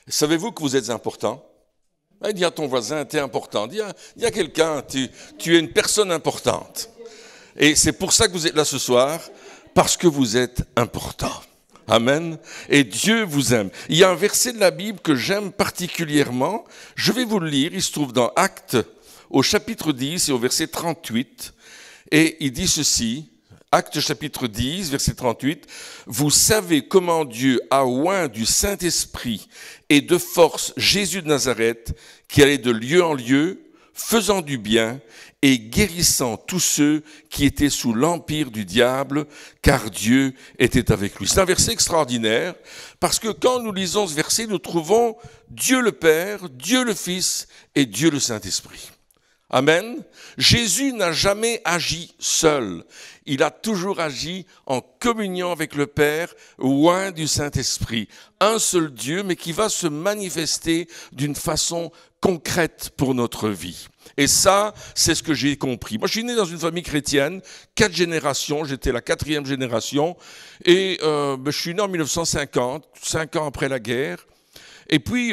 Savez-vous que vous êtes important? Dis à ton voisin, tu es important. Dis à quelqu'un, tu es une personne importante. Et c'est pour ça que vous êtes là ce soir, parce que vous êtes important. Amen. Et Dieu vous aime. Il y a un verset de la Bible que j'aime particulièrement. Je vais vous le lire. Il se trouve dans Actes, au chapitre 10 et au verset 38. Et il dit ceci, Actes chapitre 10, verset 38. « Vous savez comment Dieu a oint du Saint-Esprit et de force Jésus de Nazareth, qui allait de lieu en lieu, faisant du bien et guérissant tous ceux qui étaient sous l'empire du diable, car Dieu était avec lui. » C'est un verset extraordinaire, parce que quand nous lisons ce verset, nous trouvons Dieu le Père, Dieu le Fils et Dieu le Saint-Esprit. Amen. Jésus n'a jamais agi seul. Il a toujours agi en communion avec le Père, oint du Saint-Esprit. Un seul Dieu, mais qui va se manifester d'une façon concrète pour notre vie. Et ça, c'est ce que j'ai compris. Moi, je suis né dans une famille chrétienne, 4 générations, j'étais la 4e génération, et je suis né en 1950, 5 ans après la guerre. Et puis,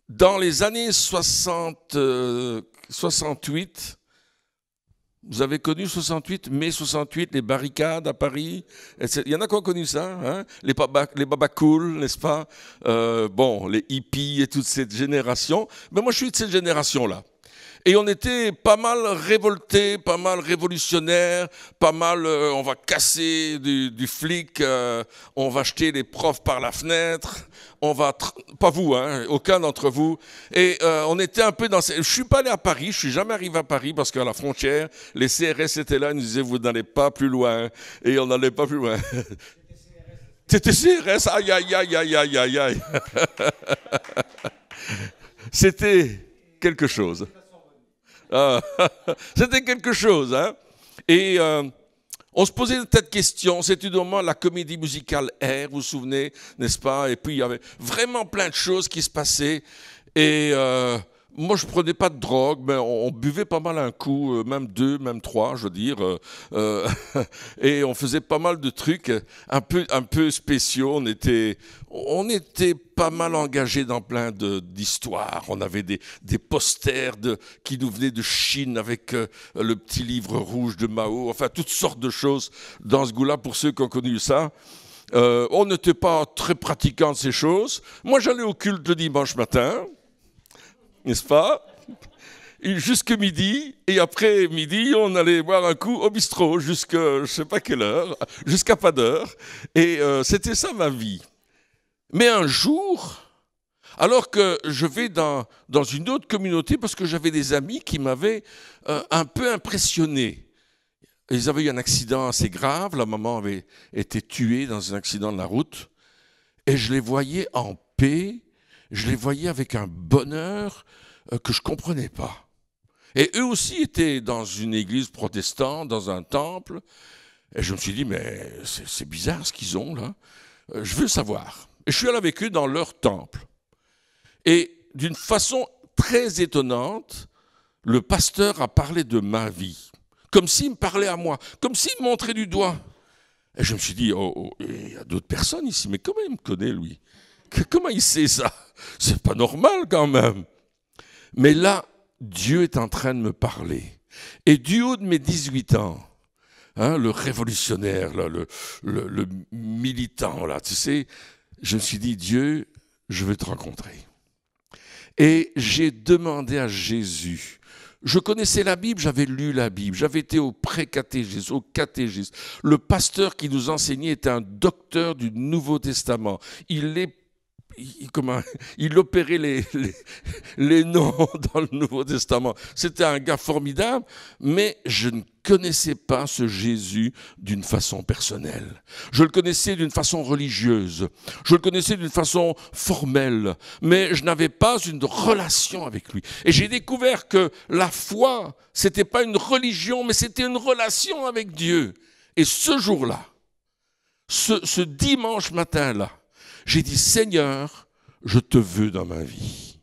dans les années 68, vous avez connu 68, mai 68, les barricades à Paris, etc. Il y en a qui ont connu ça, hein, les baba cool, n'est-ce pas, les hippies et toute cette génération. Mais moi, je suis de cette génération-là. Et on était pas mal révoltés, pas mal révolutionnaires, pas mal, on va casser du flic, on va jeter les profs par la fenêtre, on va, pas vous, hein, aucun d'entre vous. Et on était un peu dans... Je suis pas allé à Paris, je suis jamais arrivé à Paris parce qu'à la frontière, les CRS étaient là, ils nous disaient vous n'allez pas plus loin. Et on n'allait pas plus loin. C'était CRS, aïe, aïe, aïe, aïe, aïe, aïe, aïe. C'était quelque chose. C'était quelque chose, hein. Et on se posait des tas de questions. C'était du moment la comédie musicale Air, vous vous souvenez, n'est-ce pas? Et puis il y avait vraiment plein de choses qui se passaient. Et moi, je prenais pas de drogue, mais on buvait pas mal un coup, même 2, même 3, je veux dire. Et on faisait pas mal de trucs un peu spéciaux. On était pas mal engagés dans plein d'histoires. On avait des posters qui nous venaient de Chine avec le petit livre rouge de Mao. Enfin, toutes sortes de choses dans ce goût-là pour ceux qui ont connu ça. On n'était pas très pratiquants de ces choses. Moi, j'allais au culte le dimanche matin. N'est-ce pas? Jusque midi, et après midi, on allait boire un coup au bistrot jusqu'à je sais pas quelle heure, jusqu'à pas d'heure. Et c'était ça ma vie. Mais un jour, alors que je vais dans une autre communauté, parce que j'avais des amis qui m'avaient un peu impressionné. Ils avaient eu un accident assez grave, la maman avait été tuée dans un accident de la route, et je les voyais en paix. Je les voyais avec un bonheur que je ne comprenais pas. Et eux aussi étaient dans une église protestante, dans un temple. Et je me suis dit, mais c'est bizarre ce qu'ils ont là. Je veux savoir. Et je suis allé avec eux dans leur temple. Et d'une façon très étonnante, le pasteur a parlé de ma vie. Comme s'il me parlait à moi. Comme s'il me montrait du doigt. Et je me suis dit, il y a d'autres personnes ici, mais comment il me connaît lui? Comment il sait ça? C'est pas normal quand même. Mais là, Dieu est en train de me parler. Et du haut de mes 18 ans, hein, le révolutionnaire, là, le militant, là, tu sais, je me suis dit, Dieu, je veux te rencontrer. Et j'ai demandé à Jésus. Je connaissais la Bible, j'avais lu la Bible, j'avais été au pré-catégisme, au catégisme. Le pasteur qui nous enseignait était un docteur du Nouveau Testament. Il opérait les noms dans le Nouveau Testament. C'était un gars formidable, mais je ne connaissais pas ce Jésus d'une façon personnelle. Je le connaissais d'une façon religieuse. Je le connaissais d'une façon formelle, mais je n'avais pas une relation avec lui. Et j'ai découvert que la foi, c'était pas une religion, mais c'était une relation avec Dieu. Et ce jour-là, ce dimanche matin-là, j'ai dit, Seigneur, je te veux dans ma vie.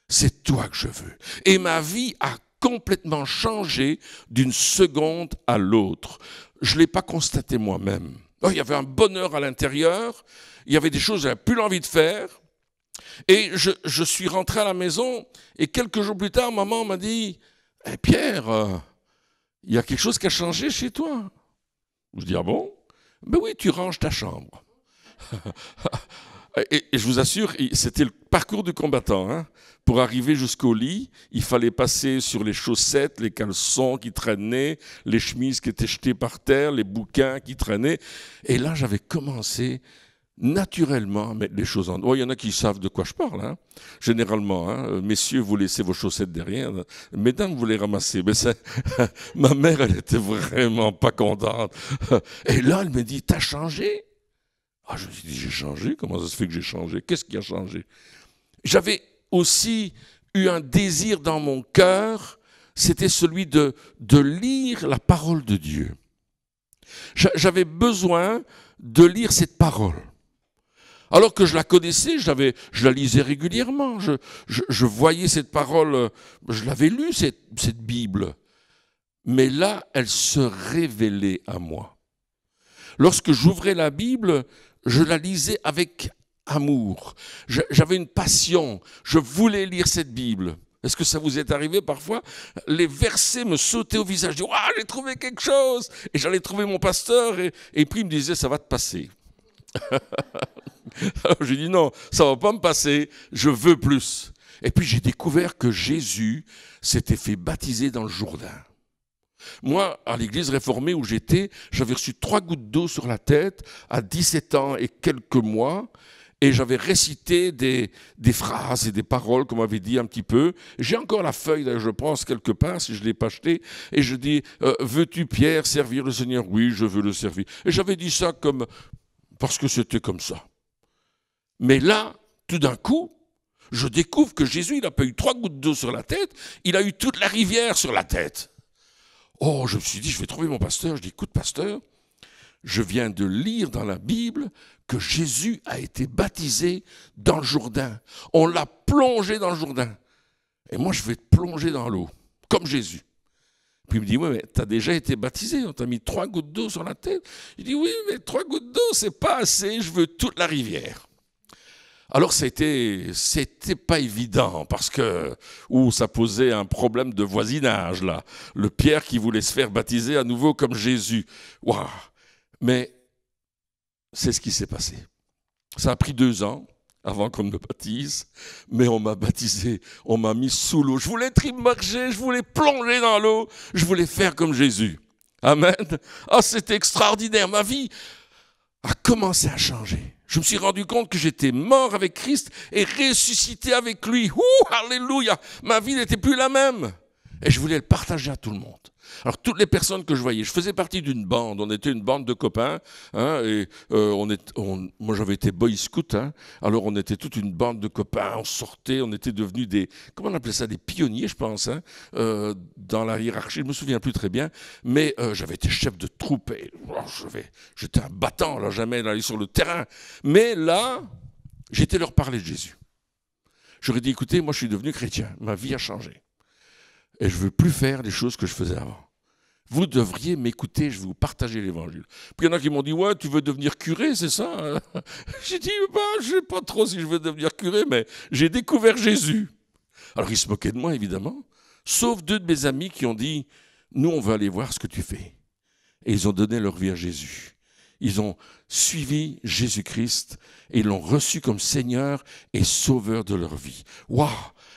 C'est toi que je veux. Et ma vie a complètement changé d'une seconde à l'autre. Je ne l'ai pas constaté moi-même. Il y avait un bonheur à l'intérieur, il y avait des choses que je n'avais plus envie de faire. Et je suis rentré à la maison et quelques jours plus tard, maman m'a dit « Pierre, il y a quelque chose qui a changé chez toi. » Je dis « Ah bon ?»« Ben oui, tu ranges ta chambre. » Et je vous assure, c'était le parcours du combattant. Hein. Pour arriver jusqu'au lit, il fallait passer sur les chaussettes, les caleçons qui traînaient, les chemises qui étaient jetées par terre, les bouquins qui traînaient. Et là, j'avais commencé naturellement à mettre les choses en ordre. Il y en a qui savent de quoi je parle. Hein. Généralement, hein. Messieurs, vous laissez vos chaussettes derrière. Mesdames, vous les ramassez. Mais ma mère, elle était vraiment pas contente. Et là, elle me dit, t'as changé? Ah, je me suis dit, j'ai changé? Comment ça se fait que j'ai changé? Qu'est-ce qui a changé? J'avais aussi eu un désir dans mon cœur, c'était celui de lire la parole de Dieu. J'avais besoin de lire cette parole. Alors que je la connaissais, je la lisais régulièrement. Je voyais cette parole, je l'avais lue, cette Bible. Mais là, elle se révélait à moi. Lorsque j'ouvrais la Bible, je la lisais avec amour. J'avais une passion. Je voulais lire cette Bible. Est-ce que ça vous est arrivé parfois? Les versets me sautaient au visage. Je dis, ah, j'ai trouvé quelque chose. Et j'allais trouver mon pasteur et puis il me disait, ça va te passer. Alors j'ai dit, non, ça ne va pas me passer. Je veux plus. Et puis j'ai découvert que Jésus s'était fait baptiser dans le Jourdain. Moi, à l'église réformée où j'étais, j'avais reçu 3 gouttes d'eau sur la tête à 17 ans et quelques mois. Et j'avais récité des phrases et des paroles qu'on m'avait dit un petit peu. J'ai encore la feuille, là, je pense, quelque part, si je ne l'ai pas achetée. Et je dis, veux-tu, Pierre, servir le Seigneur? Oui, je veux le servir. Et j'avais dit ça parce que c'était comme ça. Mais là, tout d'un coup, je découvre que Jésus, il n'a pas eu 3 gouttes d'eau sur la tête, il a eu toute la rivière sur la tête. Oh, je me suis dit, je vais trouver mon pasteur. Je dis, écoute, pasteur, je viens de lire dans la Bible que Jésus a été baptisé dans le Jourdain. On l'a plongé dans le Jourdain. Et moi, je vais te plonger dans l'eau, comme Jésus. Puis il me dit, oui, mais tu as déjà été baptisé, on t'a mis 3 gouttes d'eau sur la tête. Je dis, oui, mais 3 gouttes d'eau, c'est pas assez, je veux toute la rivière. Alors, c'était pas évident, parce que ça posait un problème de voisinage, là. Le Pierre qui voulait se faire baptiser à nouveau comme Jésus. Waouh! Mais c'est ce qui s'est passé. Ça a pris 2 ans avant qu'on me baptise, mais on m'a baptisé, on m'a mis sous l'eau. Je voulais être immergé, je voulais plonger dans l'eau, je voulais faire comme Jésus. Amen. Ah, c'était extraordinaire. Ma vie a commencé à changer. Je me suis rendu compte que j'étais mort avec Christ et ressuscité avec lui. Ouh, alléluia! Ma vie n'était plus la même. Et je voulais le partager à tout le monde. Alors, toutes les personnes que je voyais, je faisais partie d'une bande. On était une bande de copains. Hein, et moi, j'avais été boy scout. Hein, alors, on était toute une bande de copains. On sortait, on était devenus comment on appelait ça, des pionniers, je pense, hein, dans la hiérarchie. Je ne me souviens plus très bien. Mais j'avais été chef de troupe. Et, j'étais un battant, là, jamais allé sur le terrain. Mais là, j'étais leur parler de Jésus. J'aurais dit, écoutez, moi, je suis devenu chrétien. Ma vie a changé. Et je ne veux plus faire les choses que je faisais avant. Vous devriez m'écouter, je vais vous partager l'évangile. Puis il y en a qui m'ont dit, ouais, tu veux devenir curé, c'est ça? J'ai dit, je ne sais pas trop si je veux devenir curé, mais j'ai découvert Jésus. Alors ils se moquaient de moi, évidemment, sauf 2 de mes amis qui ont dit, nous, on veut aller voir ce que tu fais. Et ils ont donné leur vie à Jésus. Ils ont suivi Jésus-Christ et ils l'ont reçu comme Seigneur et Sauveur de leur vie. Waouh!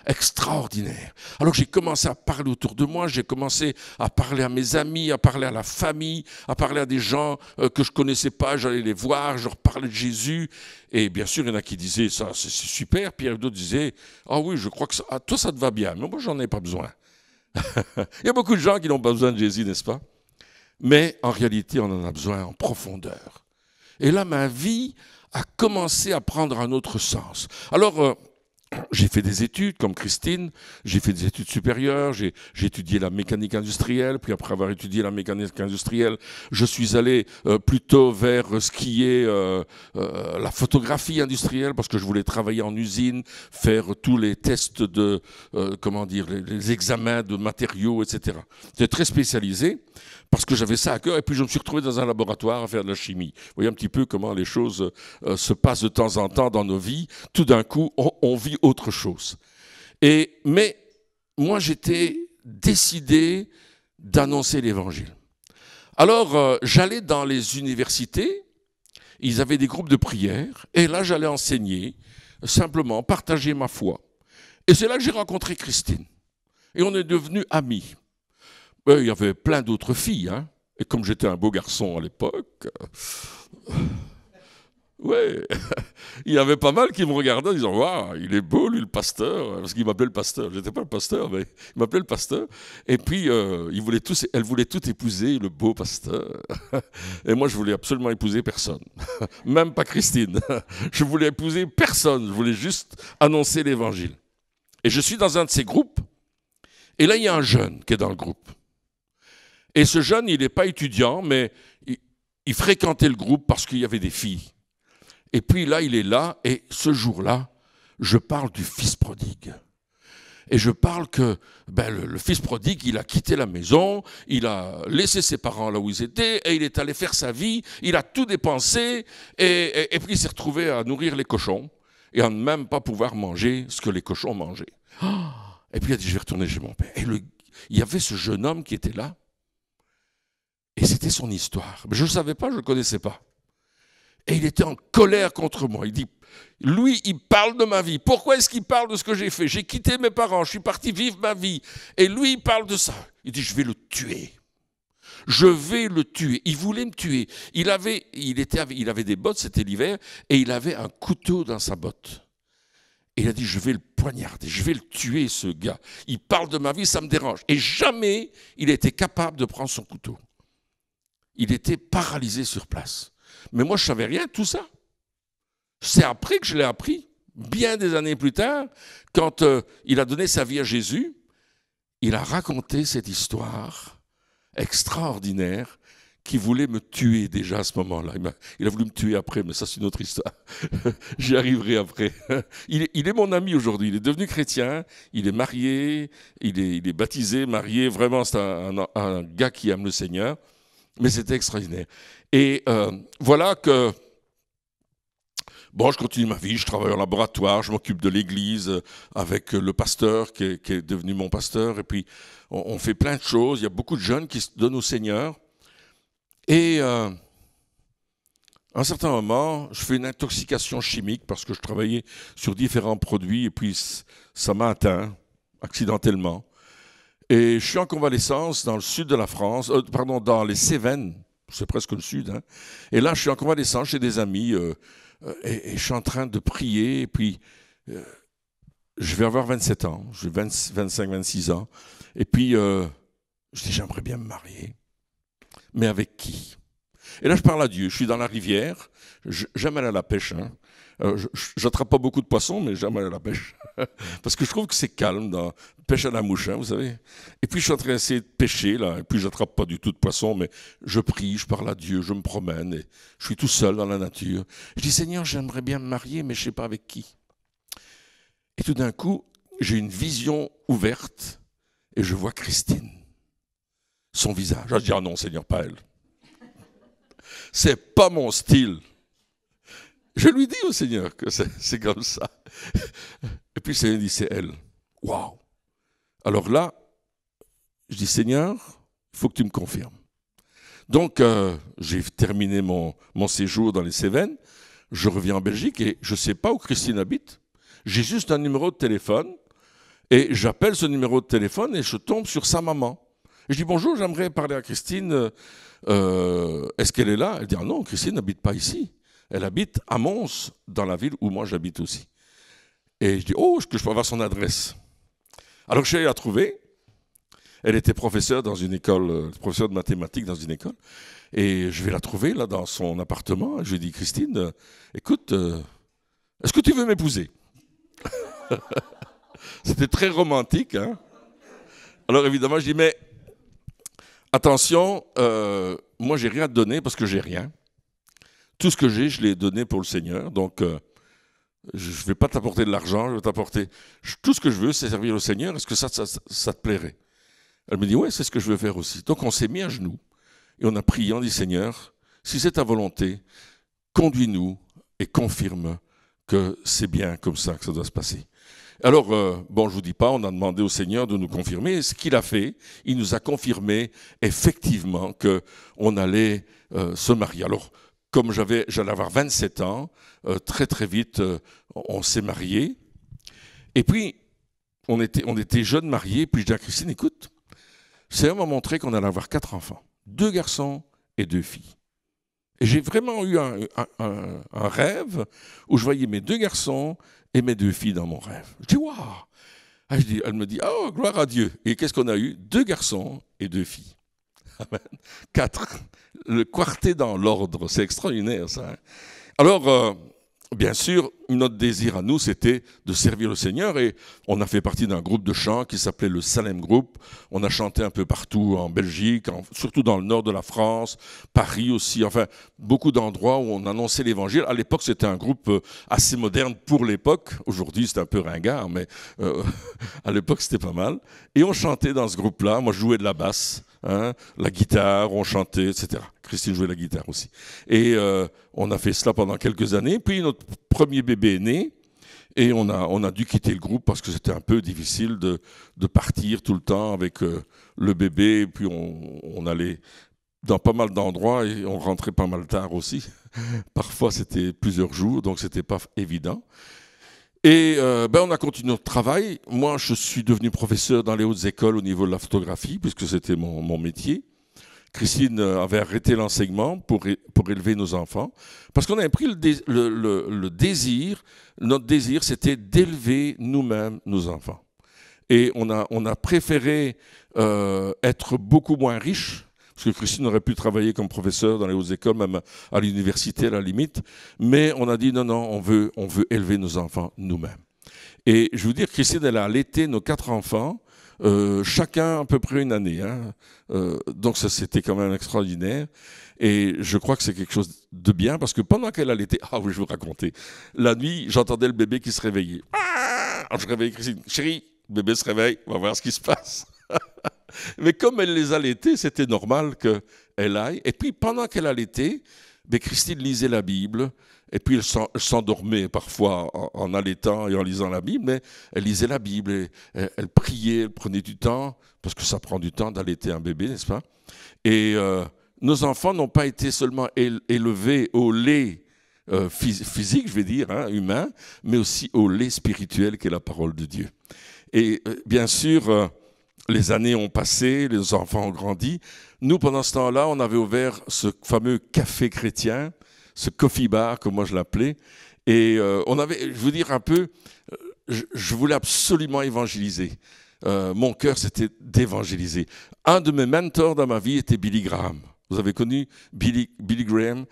Extraordinaire. Alors j'ai commencé à parler autour de moi, j'ai commencé à parler à mes amis, à parler à la famille, à parler à des gens que je ne connaissais pas, j'allais les voir, je leur parlais de Jésus. Et bien sûr, il y en a qui disaient, ça c'est super, puis d'autres disaient, ah oui, je crois que toi ça te va bien, mais moi j'en ai pas besoin. Il y a beaucoup de gens qui n'ont pas besoin de Jésus, n'est-ce pas? Mais en réalité, on en a besoin en profondeur. Et là, ma vie a commencé à prendre un autre sens. Alors, j'ai fait des études comme Christine, j'ai fait des études supérieures, j'ai étudié la mécanique industrielle, puis après avoir étudié la mécanique industrielle, je suis allé plutôt vers ce qui est la photographie industrielle, parce que je voulais travailler en usine, faire tous les tests de, comment dire, les examens de matériaux, etc. J'étais très spécialisé, parce que j'avais ça à cœur, et puis je me suis retrouvé dans un laboratoire à faire de la chimie. Vous voyez un petit peu comment les choses se passent de temps en temps dans nos vies. Tout d'un coup, on vit autre chose. Mais moi, j'étais décidé d'annoncer l'Évangile. Alors, j'allais dans les universités, ils avaient des groupes de prière, et là, j'allais enseigner, simplement partager ma foi. Et c'est là que j'ai rencontré Christine. Et on est devenus amis. Il y avait plein d'autres filles, hein. Et comme j'étais un beau garçon à l'époque, ouais, il y avait pas mal qui me regardaient en disant « Waouh, il est beau, lui, le pasteur », parce qu'il m'appelait le pasteur. Je n'étais pas le pasteur, mais il m'appelait le pasteur. Et puis, elle voulait tout épouser, le beau pasteur. Et moi, je voulais absolument épouser personne, même pas Christine. Je voulais épouser personne, je voulais juste annoncer l'Évangile. Et je suis dans un de ces groupes, et là, il y a un jeune qui est dans le groupe. Et ce jeune, il n'est pas étudiant, mais il fréquentait le groupe parce qu'il y avait des filles. Et puis là, il est là, et ce jour-là, je parle du fils prodigue. Et je parle que le fils prodigue, il a quitté la maison, il a laissé ses parents là où ils étaient, et il est allé faire sa vie, il a tout dépensé, et puis il s'est retrouvé à nourrir les cochons, et à ne même pas pouvoir manger ce que les cochons mangeaient. Et puis il a dit, je vais retourner chez mon père. Et il y avait ce jeune homme qui était là, et c'était son histoire. Mais je ne le savais pas, je ne le connaissais pas. Et il était en colère contre moi. Il dit, lui, il parle de ma vie. Pourquoi est-ce qu'il parle de ce que j'ai fait? J'ai quitté mes parents, je suis parti vivre ma vie. Et lui, il parle de ça. Il dit, je vais le tuer. Je vais le tuer. Il voulait me tuer. Il avait des bottes, c'était l'hiver, et il avait un couteau dans sa botte. Et il a dit, je vais le poignarder, je vais le tuer, ce gars. Il parle de ma vie, ça me dérange. Et jamais il était capable de prendre son couteau. Il était paralysé sur place. Mais moi, je ne savais rien de tout ça. C'est après que je l'ai appris, bien des années plus tard, quand il a donné sa vie à Jésus, il a raconté cette histoire extraordinaire qui voulait me tuer déjà à ce moment-là. Il a voulu me tuer après, mais ça c'est une autre histoire. J'y arriverai après. Il est mon ami aujourd'hui, il est devenu chrétien, il est marié, il est baptisé, marié, vraiment c'est un gars qui aime le Seigneur. Mais c'était extraordinaire. Et voilà que, bon, je continue ma vie, je travaille en laboratoire, je m'occupe de l'église avec le pasteur qui est devenu mon pasteur. Et puis, on fait plein de choses. Il y a beaucoup de jeunes qui se donnent au Seigneur. Et à un certain moment, je fais une intoxication chimique parce que je travaillais sur différents produits. Et puis, ça m'a atteint accidentellement. Et je suis en convalescence dans le sud de la France, dans les Cévennes, c'est presque le sud. Hein. Et là, je suis en convalescence chez des amis et je suis en train de prier. Et puis, je vais avoir 27 ans, j'ai 25, 26 ans. Et puis, je dis, j'aimerais bien me marier. Mais avec qui? Et là, je parle à Dieu. Je suis dans la rivière. J'aime aller à la pêche. Hein. J'attrape pas beaucoup de poissons, mais j'aime aller à la pêche. Parce que je trouve que c'est calme, dans pêche à la mouche, hein, vous savez. Et puis je suis en train d'essayer de pêcher, là, et puis j'attrape pas du tout de poissons, mais je prie, je parle à Dieu, je me promène, et je suis tout seul dans la nature. Je dis, Seigneur, j'aimerais bien me marier, mais je sais pas avec qui. Et tout d'un coup, j'ai une vision ouverte, et je vois Christine, son visage. Je dis, ah non, Seigneur, pas elle. C'est pas mon style. Je lui dis au Seigneur que c'est comme ça. Et puis le Seigneur dit, c'est elle. Waouh! Alors là, je dis, Seigneur, il faut que tu me confirmes. Donc, j'ai terminé mon séjour dans les Cévennes. Je reviens en Belgique et je ne sais pas où Christine habite. J'ai juste un numéro de téléphone et j'appelle ce numéro de téléphone et je tombe sur sa maman. Et je dis, bonjour, j'aimerais parler à Christine. Est-ce qu'elle est là? Elle dit, ah non, Christine n'habite pas ici. Elle habite à Mons, dans la ville où moi j'habite aussi. Et je dis, oh, est-ce que je peux avoir son adresse? Alors je suis allé la trouver. Elle était professeure dans une école, professeure de mathématiques dans une école. Et je vais la trouver là dans son appartement. Je lui dis, Christine, écoute, est-ce que tu veux m'épouser? C'était très romantique. Hein? Alors évidemment, je dis, mais attention, moi, j'ai rien à te donner parce que j'ai rien. Tout ce que j'ai, je l'ai donné pour le Seigneur. Donc, je ne vais pas t'apporter de l'argent, je vais t'apporter... Tout ce que je veux, c'est servir le Seigneur. Est-ce que ça te plairait? Elle me dit, oui, c'est ce que je veux faire aussi. Donc, on s'est mis à genoux et on a prié, on dit, Seigneur, si c'est ta volonté, conduis-nous et confirme que c'est bien comme ça que ça doit se passer. Alors, bon, je ne vous dis pas, on a demandé au Seigneur de nous confirmer. Et ce qu'il a fait, il nous a confirmé effectivement qu'on allait se marier. Alors, comme j'allais avoir 27 ans, très très vite, on s'est mariés. Et puis, on était jeunes mariés. Puis je dis à Christine, écoute, le Seigneur m'a montré qu'on allait avoir 4 enfants, 2 garçons et 2 filles. Et j'ai vraiment eu un rêve où je voyais mes 2 garçons et mes 2 filles dans mon rêve. Je dis, waouh! Elle me dit, oh, gloire à Dieu. Et qu'est-ce qu'on a eu? 2 garçons et 2 filles. Amen. 4. Le quartet dans l'ordre. C'est extraordinaire, ça. Hein? Alors, bien sûr, notre désir à nous, c'était de servir le Seigneur. Et on a fait partie d'un groupe de chant qui s'appelait le Salem Group. On a chanté un peu partout en Belgique, surtout dans le nord de la France, Paris aussi. Enfin, beaucoup d'endroits où on annonçait l'évangile. À l'époque, c'était un groupe assez moderne pour l'époque. Aujourd'hui, c'est un peu ringard, mais à l'époque, c'était pas mal. Et on chantait dans ce groupe-là. Moi, je jouais de la basse. Hein, la guitare, on chantait, etc. Christine jouait la guitare aussi. Et on a fait cela pendant quelques années. Puis notre premier bébé est né et on a dû quitter le groupe parce que c'était un peu difficile de partir tout le temps avec le bébé. Et puis on allait dans pas mal d'endroits et on rentrait pas mal tard aussi. Parfois c'était plusieurs jours, donc c'était pas évident. Et on a continué notre travail. Moi, je suis devenu professeur dans les hautes écoles au niveau de la photographie, puisque c'était mon métier. Christine avait arrêté l'enseignement pour élever nos enfants, parce qu'on avait pris le désir, notre désir, c'était d'élever nous-mêmes nos enfants. Et on a préféré être beaucoup moins riches, parce que Christine aurait pu travailler comme professeur dans les hautes écoles, même à l'université à la limite. Mais on a dit non, on veut élever nos enfants nous-mêmes. Et je veux dire, Christine, elle a allaité nos 4 enfants, chacun à peu près une année. Hein. Donc ça, c'était quand même extraordinaire. Et je crois que c'est quelque chose de bien, parce que pendant qu'elle allaitait, ah oui, je vais vous raconter, la nuit, j'entendais le bébé qui se réveillait. Alors je réveillais Christine, chérie, le bébé se réveille, on va voir ce qui se passe. Mais comme elle les allaitait, c'était normal qu'elle aille. Et puis, pendant qu'elle allaitait, Christine lisait la Bible. Et puis, elle s'endormait parfois en allaitant et en lisant la Bible. Mais elle lisait la Bible, et elle priait, elle prenait du temps, parce que ça prend du temps d'allaiter un bébé, n'est-ce pas? Et nos enfants n'ont pas été seulement élevés au lait physique, je vais dire, hein, humain, mais aussi au lait spirituel qui est la parole de Dieu. Et bien sûr... les années ont passé, les enfants ont grandi. Nous, pendant ce temps-là, on avait ouvert ce fameux café chrétien, ce coffee bar, comme moi je l'appelais. Et on avait, je veux dire un peu, je voulais absolument évangéliser. Mon cœur, c'était d'évangéliser. Un de mes mentors dans ma vie était Billy Graham. Vous avez connu Billy Graham?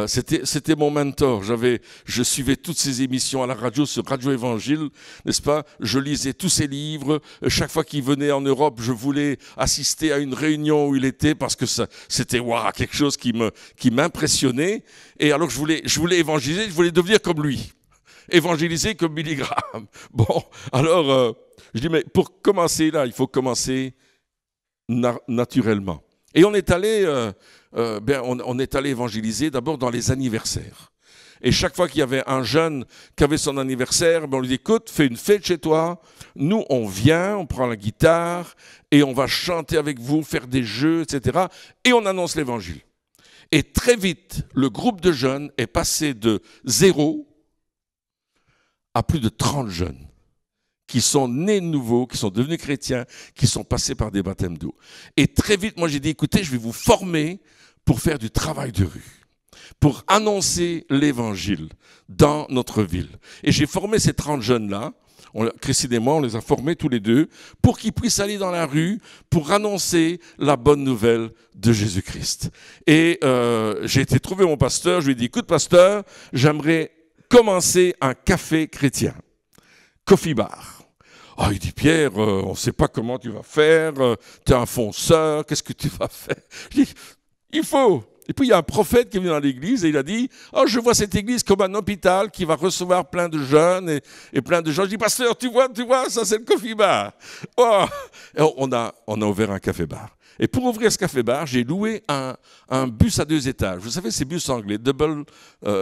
C'était mon mentor. Je suivais toutes ses émissions à la radio, sur Radio Évangile, n'est-ce pas? Je lisais tous ses livres. Chaque fois qu'il venait en Europe, je voulais assister à une réunion où il était, parce que c'était quelque chose qui m'impressionnait. Et alors je voulais évangéliser, je voulais devenir comme lui. Évangéliser comme Billy Graham. Bon, alors je dis, mais pour commencer là, il faut commencer naturellement. Et on est allé évangéliser d'abord dans les anniversaires. Et chaque fois qu'il y avait un jeune qui avait son anniversaire, on lui dit, écoute, fais une fête chez toi. Nous, on vient, on prend la guitare et on va chanter avec vous, faire des jeux, etc. Et on annonce l'évangile. Et très vite, le groupe de jeunes est passé de 0 à plus de 30 jeunes qui sont nés nouveaux, qui sont devenus chrétiens, qui sont passés par des baptêmes d'eau. Et très vite, moi j'ai dit, écoutez, je vais vous former pour faire du travail de rue, pour annoncer l'évangile dans notre ville. Et j'ai formé ces 30 jeunes-là, Christine et moi, on les a formés tous les deux, pour qu'ils puissent aller dans la rue, pour annoncer la bonne nouvelle de Jésus-Christ. Et j'ai été trouver mon pasteur, je lui ai dit, écoute pasteur, j'aimerais commencer un café chrétien. coffee bar. Ah, il dit, Pierre, on ne sait pas comment tu vas faire, tu es un fonceur, qu'est-ce que tu vas faire? Je dis, il faut. Et puis il y a un prophète qui est venu dans l'église et il a dit, oh, je vois cette église comme un hôpital qui va recevoir plein de jeunes et plein de gens. Je dis, pasteur, tu vois, ça c'est le coffee bar. Oh. Et on a ouvert un café bar. Et pour ouvrir ce café bar, j'ai loué un bus à 2 étages. Vous savez, ces bus anglais, double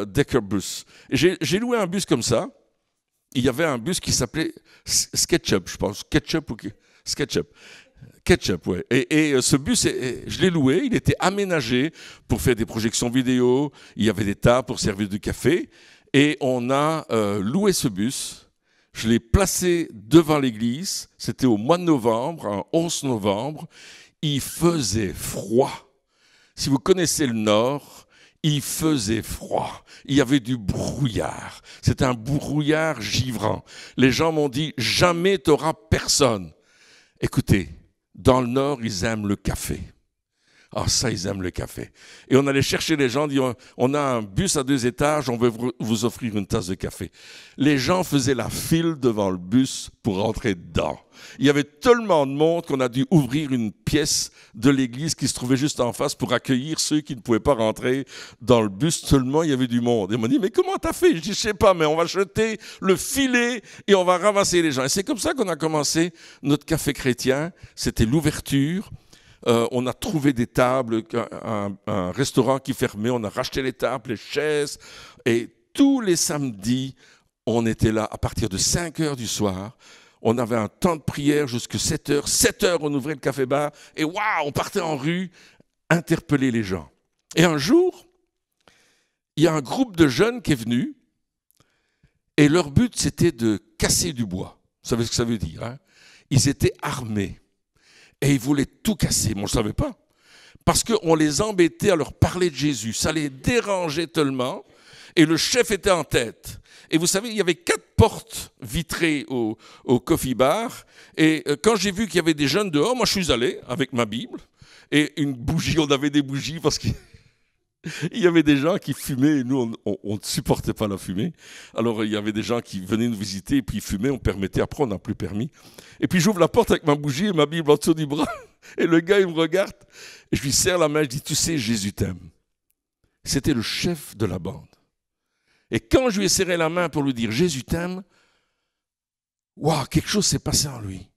decker bus. Et j'ai loué un bus comme ça. Il y avait un bus qui s'appelait SketchUp, je pense. SketchUp, ouais. Et ce bus, je l'ai loué, il était aménagé pour faire des projections vidéo, il y avait des tables pour servir du café, et on a loué ce bus, je l'ai placé devant l'église, c'était au mois de novembre, un 11 novembre, il faisait froid. Si vous connaissez le Nord, il faisait froid, il y avait du brouillard, c'était un brouillard givrant. Les gens m'ont dit, jamais tu n'auras personne. Écoutez, dans le Nord, ils aiment le café. Ah, ça, ils aiment le café. Et on allait chercher les gens, on dit, on a un bus à 2 étages, on veut vous offrir une tasse de café. Les gens faisaient la file devant le bus pour rentrer dedans. Il y avait tellement de monde qu'on a dû ouvrir une pièce de l'église qui se trouvait juste en face pour accueillir ceux qui ne pouvaient pas rentrer dans le bus. Seulement, il y avait du monde. Et on m'a dit, mais comment t'as fait? Je dis, je sais pas, mais on va jeter le filet et on va ramasser les gens. Et c'est comme ça qu'on a commencé notre café chrétien. C'était l'ouverture. On a trouvé des tables, un restaurant qui fermait, on a racheté les tables, les chaises, et tous les samedis, on était là à partir de 5 heures du soir. On avait un temps de prière jusqu'à 7 heures. 7 heures, on ouvrait le café-bar, et waouh, on partait en rue, interpeller les gens. Et un jour, il y a un groupe de jeunes qui est venu, et leur but, c'était de casser du bois. Vous savez ce que ça veut dire, hein? Ils étaient armés. Et ils voulaient tout casser. Moi, je ne savais pas. Parce qu'on les embêtait à leur parler de Jésus. Ça les dérangeait tellement. Et le chef était en tête. Et vous savez, il y avait 4 portes vitrées au coffee bar. Et quand j'ai vu qu'il y avait des jeunes dehors, moi, je suis allé avec ma Bible. Et une bougie, on avait des bougies parce qu'il y avait des gens qui fumaient. Et nous, on ne supportait pas la fumée. Alors, il y avait des gens qui venaient nous visiter et puis ils fumaient. On permettait. Après, on n'a plus permis. Et puis j'ouvre la porte avec ma bougie et ma Bible en dessous du bras. Et le gars, il me regarde. Et je lui serre la main. Je dis, tu sais, Jésus t'aime. C'était le chef de la bande. Et quand je lui ai serré la main pour lui dire, Jésus t'aime, waouh, quelque chose s'est passé en lui.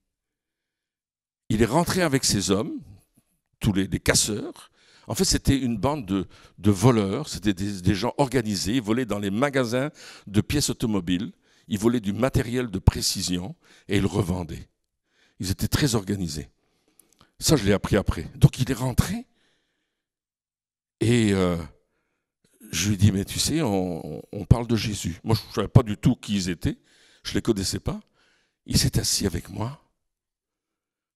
Il est rentré avec ses hommes, tous les casseurs. En fait, c'était une bande de voleurs. C'était des gens organisés. Ils volaient dans les magasins de pièces automobiles. Ils volaient du matériel de précision et ils le revendaient. Ils étaient très organisés. Ça, je l'ai appris après. Donc, il est rentré et je lui ai dit, mais tu sais, on parle de Jésus. Moi, je ne savais pas du tout qui ils étaient. Je ne les connaissais pas. Il s'est assis avec moi.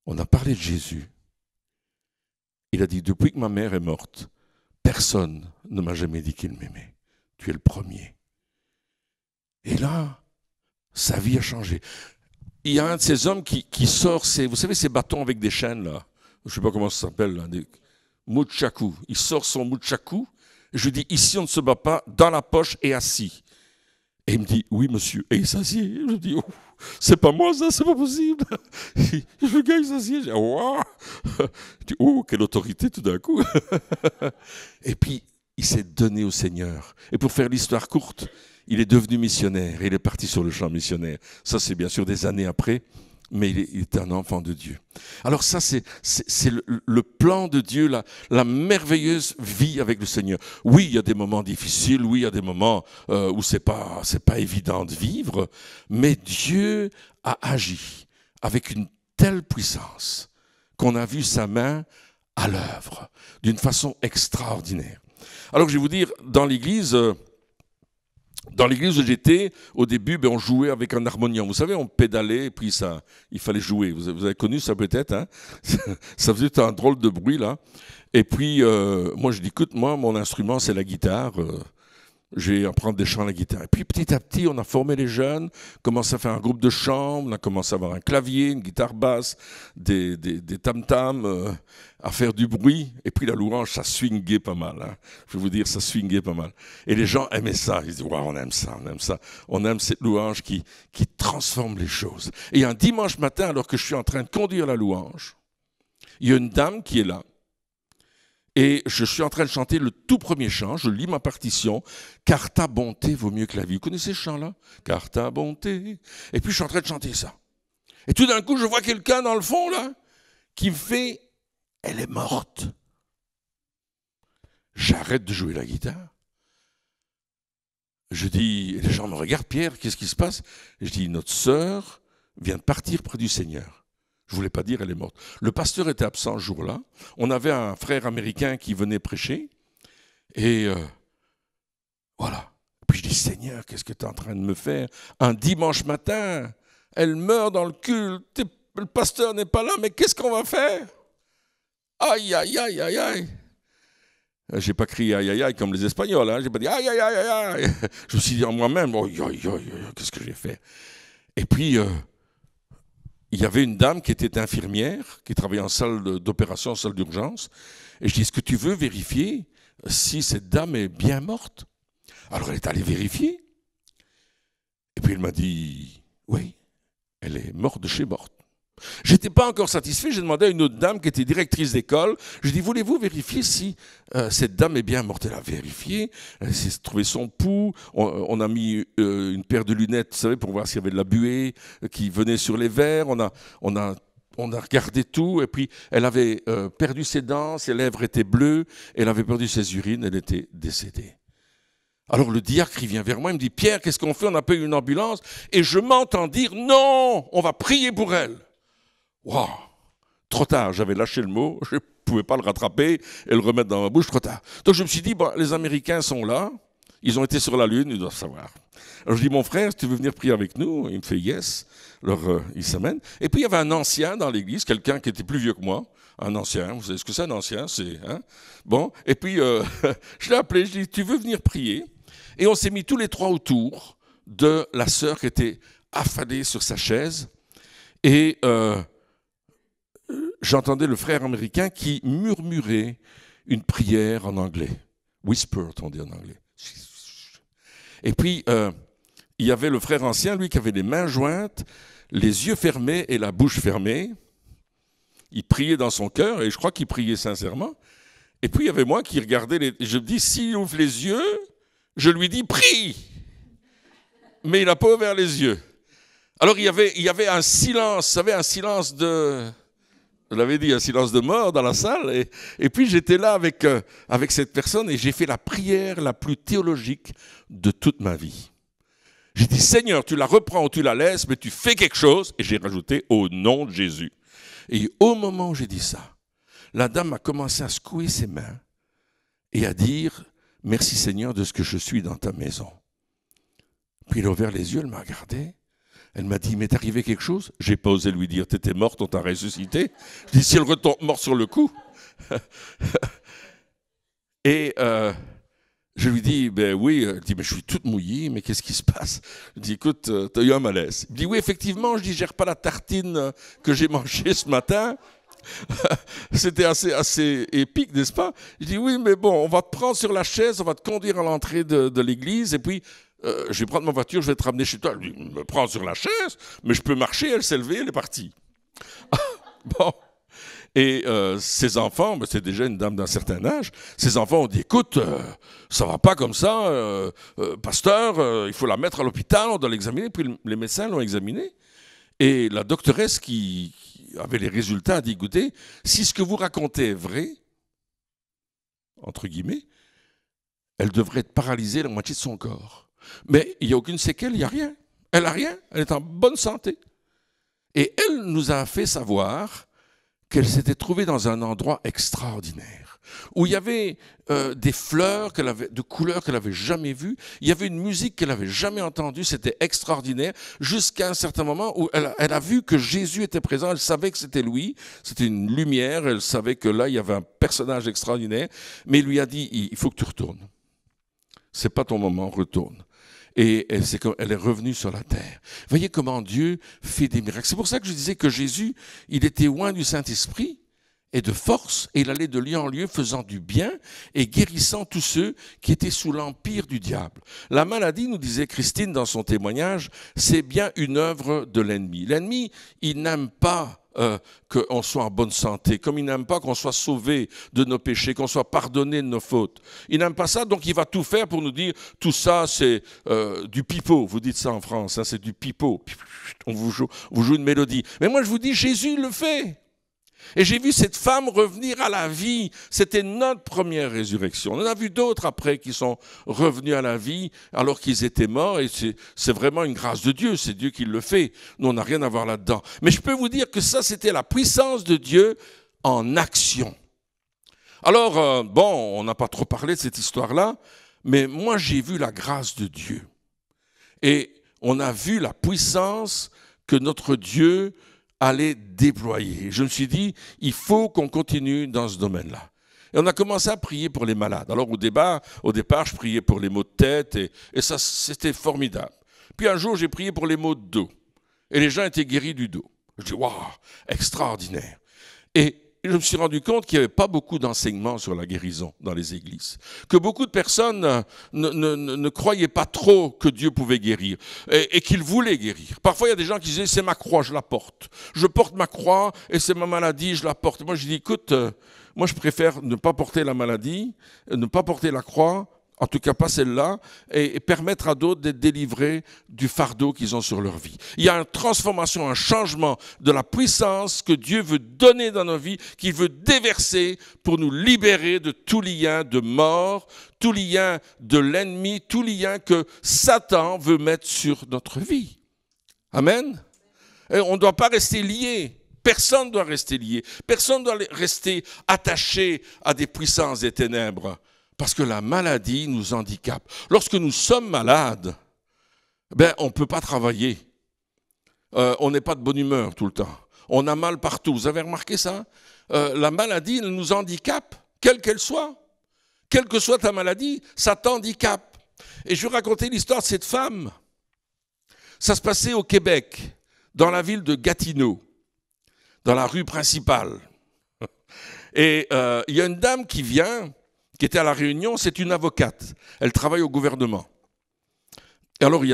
On a parlé de Jésus. Il a dit, depuis que ma mère est morte, personne ne m'a jamais dit qu'il m'aimait. Tu es le premier. Et là, sa vie a changé. Il y a un de ces hommes qui sort, vous savez, ces bâtons avec des chaînes, là. Je ne sais pas comment ça s'appelle, là, des muchaku. Il sort son muchaku. Je lui dis, ici, on ne se bat pas, dans la poche et assis. Et il me dit, oui, monsieur. Et il s'assied. Je dis, oh, c'est pas moi, ça, c'est pas possible. Le gars, il s'assied. Je dis, wow. Je dis, oh, quelle autorité tout d'un coup. Et puis, il s'est donné au Seigneur. Et pour faire l'histoire courte, il est devenu missionnaire. Il est parti sur le champ missionnaire. Ça, c'est bien sûr des années après, mais il est un enfant de Dieu. Alors ça, c'est le plan de Dieu, la merveilleuse vie avec le Seigneur. Oui, il y a des moments difficiles, oui, il y a des moments où c'est pas évident de vivre, mais Dieu a agi avec une telle puissance qu'on a vu sa main à l'œuvre d'une façon extraordinaire. Alors je vais vous dire, dans l'église où j'étais, au début, on jouait avec un harmonium. Vous savez, on pédalait et puis il fallait jouer. Vous avez connu ça peut-être, hein? Ça faisait un drôle de bruit, là. Et puis, moi, je dis, écoute, moi, mon instrument, c'est la guitare. j'ai apprendre des chants à la guitare. Et puis petit à petit, on a formé les jeunes, commencé à faire un groupe de chant, on a commencé à avoir un clavier, une guitare basse, des tam-tams, à faire du bruit. Et puis la louange, ça swingait pas mal. Hein. Je vais vous dire, ça swingait pas mal. Et les gens aimaient ça. Ils disaient, wow, on aime ça, on aime ça. On aime cette louange qui transforme les choses. Et un dimanche matin, alors que je suis en train de conduire la louange, il y a une dame qui est là. Et je suis en train de chanter le tout premier chant, je lis ma partition, « Car ta bonté vaut mieux que la vie ». Vous connaissez ce chant-là ? « Car ta bonté ». Et puis je suis en train de chanter ça. Et tout d'un coup, je vois quelqu'un dans le fond, là, qui me fait « Elle est morte ». J'arrête de jouer la guitare. Je dis, les gens me regardent, « Pierre, qu'est-ce qui se passe ?» Et je dis, « Notre sœur vient de partir près du Seigneur. » Je ne voulais pas dire elle est morte. Le pasteur était absent ce jour-là. On avait un frère américain qui venait prêcher. Et voilà. Puis je dis, Seigneur, qu'est-ce que tu es en train de me faire? Un dimanche matin, elle meurt dans le culte. Le pasteur n'est pas là, mais qu'est-ce qu'on va faire? Aïe, aïe, aïe, aïe, aïe. Je n'ai pas crié aïe, aïe, aïe comme les Espagnols. Hein. Je n'ai pas dit aïe, aïe, aïe, aïe, aïe. Je me suis dit en moi-même, aïe, aïe, aïe, aïe, qu'est-ce que j'ai fait? Et puis... il y avait une dame qui était infirmière, qui travaillait en salle d'opération, en salle d'urgence. Et je dis, est-ce que tu veux vérifier si cette dame est bien morte? Alors elle est allée vérifier. Et puis elle m'a dit, oui, elle est morte de chez morte. Je n'étais pas encore satisfait, j'ai demandé à une autre dame qui était directrice d'école, je lui ai dit, voulez-vous vérifier si cette dame est bien morte? Elle a vérifié, elle s'est trouvé son pouls, on a mis une paire de lunettes, vous savez, pour voir s'il y avait de la buée qui venait sur les verres, on a regardé tout, et puis elle avait perdu ses dents, ses lèvres étaient bleues, elle avait perdu ses urines, elle était décédée. Alors le diacre, il vient vers moi, il me dit, Pierre, qu'est-ce qu'on fait? On appelle une ambulance, et je m'entends dire, non, on va prier pour elle. Wow, trop tard, j'avais lâché le mot, je ne pouvais pas le rattraper et le remettre dans ma bouche, trop tard. Donc je me suis dit, bon, les Américains sont là, ils ont été sur la Lune, ils doivent savoir. Alors je dis, mon frère, si tu veux venir prier avec nous? Il me fait yes, alors il s'amène. Et puis il y avait un ancien dans l'église, quelqu'un qui était plus vieux que moi, un ancien, vous savez ce que c'est un ancien? C'est, hein? Bon, et puis je l'ai appelé, je lui ai dit, tu veux venir prier? Et on s'est mis tous les trois autour de la sœur qui était affalée sur sa chaise, et... j'entendais le frère américain qui murmurait une prière en anglais. Whisper, on dit en anglais. Et puis, il y avait le frère ancien, lui, qui avait les mains jointes, les yeux fermés et la bouche fermée. Il priait dans son cœur, et je crois qu'il priait sincèrement. Et puis, il y avait moi qui regardais, je me dis, s'il ouvre les yeux, je lui dis, prie! Mais il n'a pas ouvert les yeux. Alors, il y avait un silence, vous savez, un silence de... Je l'avais dit, un silence de mort dans la salle. Et puis j'étais là avec cette personne et j'ai fait la prière la plus théologique de toute ma vie. J'ai dit, Seigneur, tu la reprends ou tu la laisses, mais tu fais quelque chose. Et j'ai rajouté, au nom de Jésus. Et au moment où j'ai dit ça, la dame a commencé à secouer ses mains et à dire, merci Seigneur de ce que je suis dans ta maison. Puis elle a ouvert les yeux, elle m'a regardé. Elle m'a dit, m'est arrivé quelque chose? J'ai pas osé lui dire, t'étais morte, on t'a ressuscité. Je dis, si elle retombe morte sur le coup. Et je lui dis, ben oui. Elle dit, mais je suis toute mouillée, mais qu'est-ce qui se passe? Je dis, écoute, t'as eu un malaise. Il me dit, oui, effectivement. Je dis, gère pas la tartine que j'ai mangée ce matin. C'était assez épique, n'est-ce pas? Je dis, oui, mais bon, on va te prendre sur la chaise, on va te conduire à l'entrée de l'église, et puis... je vais prendre ma voiture, je vais te ramener chez toi. Lui, il me prend sur la chaise, mais je peux marcher. Elle s'est levée, elle est partie. Bon. Et ses enfants, ben, c'est déjà une dame d'un certain âge, ses enfants ont dit, écoute, ça va pas comme ça, pasteur, il faut la mettre à l'hôpital, on doit l'examiner. Puis les médecins l'ont examinée. Et la doctoresse qui avait les résultats a dit, écoutez, si ce que vous racontez est vrai, entre guillemets, elle devrait être paralysée la moitié de son corps. Mais il n'y a aucune séquelle, il n'y a rien. Elle n'a rien, elle est en bonne santé. Et elle nous a fait savoir qu'elle s'était trouvée dans un endroit extraordinaire, où il y avait des fleurs de couleurs qu'elle n'avait jamais vues, il y avait une musique qu'elle n'avait jamais entendue, c'était extraordinaire, jusqu'à un certain moment où elle a vu que Jésus était présent, elle savait que c'était lui, c'était une lumière, elle savait que là, il y avait un personnage extraordinaire, mais il lui a dit, il faut que tu retournes. c'est pas ton moment, retourne. Et elle est revenue sur la terre. Voyez comment Dieu fait des miracles. C'est pour ça que je disais que Jésus, il était loin du Saint-Esprit et de force, et il allait de lieu en lieu faisant du bien et guérissant tous ceux qui étaient sous l'empire du diable. La maladie, nous disait Christine dans son témoignage, c'est bien une œuvre de l'ennemi. L'ennemi, il n'aime pas qu'on soit en bonne santé, comme il n'aime pas qu'on soit sauvé de nos péchés, qu'on soit pardonné de nos fautes. Il n'aime pas ça, donc il va tout faire pour nous dire tout ça c'est du pipeau, vous dites ça en France, hein, c'est du pipeau, on vous joue une mélodie. Mais moi je vous dis, Jésus le fait. Et j'ai vu cette femme revenir à la vie. C'était notre première résurrection. On en a vu d'autres après qui sont revenus à la vie alors qu'ils étaient morts. Et c'est vraiment une grâce de Dieu. C'est Dieu qui le fait. Nous, on n'a rien à voir là-dedans. Mais je peux vous dire que ça, c'était la puissance de Dieu en action. Alors, bon, on n'a pas trop parlé de cette histoire-là, mais moi, j'ai vu la grâce de Dieu. Et on a vu la puissance que notre Dieu allait déployer. Je me suis dit, il faut qu'on continue dans ce domaine-là. Et on a commencé à prier pour les malades. Alors au départ, je priais pour les maux de tête et ça, c'était formidable. Puis un jour, j'ai prié pour les maux de dos. Et les gens étaient guéris du dos. Je dis, waouh, extraordinaire. Et je me suis rendu compte qu'il n'y avait pas beaucoup d'enseignements sur la guérison dans les églises. Que beaucoup de personnes ne croyaient pas trop que Dieu pouvait guérir et qu'il voulait guérir. Parfois, il y a des gens qui disaient, c'est ma croix, je la porte. Je porte ma croix et c'est ma maladie, je la porte. Moi, je dis, écoute, moi, je préfère ne pas porter la maladie, ne pas porter la croix, en tout cas pas celle-là, et permettre à d'autres d'être délivrés du fardeau qu'ils ont sur leur vie. Il y a une transformation, un changement de la puissance que Dieu veut donner dans nos vies, qu'il veut déverser pour nous libérer de tout lien de mort, tout lien de l'ennemi, tout lien que Satan veut mettre sur notre vie. Amen. Et on ne doit pas rester lié. Personne ne doit rester lié. Personne ne doit rester attaché à des puissances des ténèbres. Parce que la maladie nous handicape. Lorsque nous sommes malades, on ne peut pas travailler. On n'est pas de bonne humeur tout le temps. On a mal partout. Vous avez remarqué ça? La maladie elle nous handicape, quelle qu'elle soit. Quelle que soit ta maladie, ça t'handicape. Et je vais raconter l'histoire de cette femme. Ça se passait au Québec, dans la ville de Gatineau, dans la rue principale. Et il y a une dame qui vient, qui était à La Réunion, c'est une avocate. Elle travaille au gouvernement. Et alors,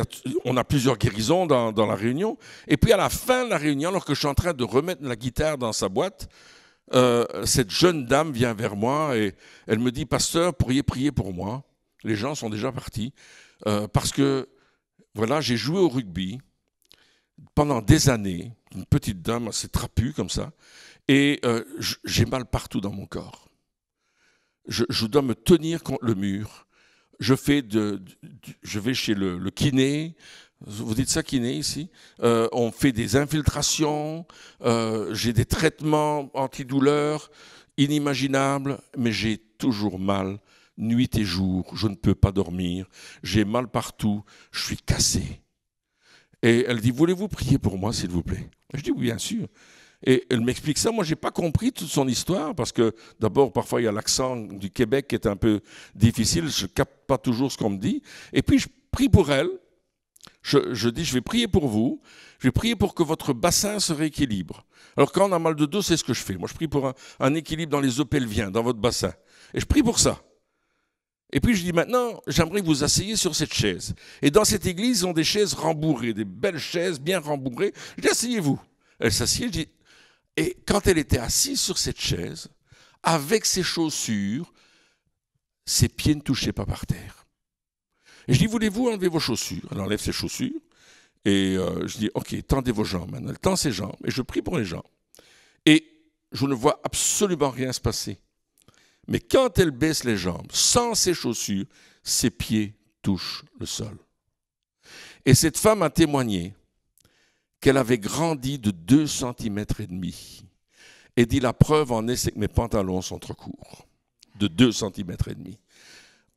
on a plusieurs guérisons dans La Réunion. Et puis, à la fin de la réunion, alors que je suis en train de remettre la guitare dans sa boîte, cette jeune dame vient vers moi et elle me dit, « Pasteur, pourriez prier pour moi ?» Les gens sont déjà partis. Parce que, voilà, j'ai joué au rugby pendant des années. Une petite dame assez trapue comme ça. Et j'ai mal partout dans mon corps. Je dois me tenir contre le mur. Je vais chez le kiné. Vous dites ça, kiné, ici? On fait des infiltrations. J'ai des traitements antidouleurs inimaginables, mais j'ai toujours mal, nuit et jour. Je ne peux pas dormir. J'ai mal partout. Je suis cassé. Et elle dit, voulez-vous prier pour moi, s'il vous plaît? Je dis, oui, bien sûr. Et elle m'explique ça. Moi, je n'ai pas compris toute son histoire parce que, d'abord, parfois, il y a l'accent du Québec qui est un peu difficile. Je ne capte pas toujours ce qu'on me dit. Et puis, je prie pour elle. Je dis, je vais prier pour vous. Je vais prier pour que votre bassin se rééquilibre. Alors, quand on a mal de dos, c'est ce que je fais. Moi, je prie pour un équilibre dans les os pelviens, dans votre bassin. Et je prie pour ça. Et puis, je dis, maintenant, j'aimerais que vous asseyez sur cette chaise. Et dans cette église, ils ont des chaises rembourrées, des belles chaises bien rembourrées. Je dis, asseyez-vous. Elle s'assied, je dis, et quand elle était assise sur cette chaise, avec ses chaussures, ses pieds ne touchaient pas par terre. Et je dis, voulez-vous enlever vos chaussures? Elle enlève ses chaussures. Et je dis, ok, tendez vos jambes. Maintenant, elle tend ses jambes. Et je prie pour les jambes. Et je ne vois absolument rien se passer. Mais quand elle baisse les jambes, sans ses chaussures, ses pieds touchent le sol. Et cette femme a témoigné qu'elle avait grandi de 2,5 cm. Et dit, la preuve en est, c'est que mes pantalons sont trop courts, de 2,5 cm.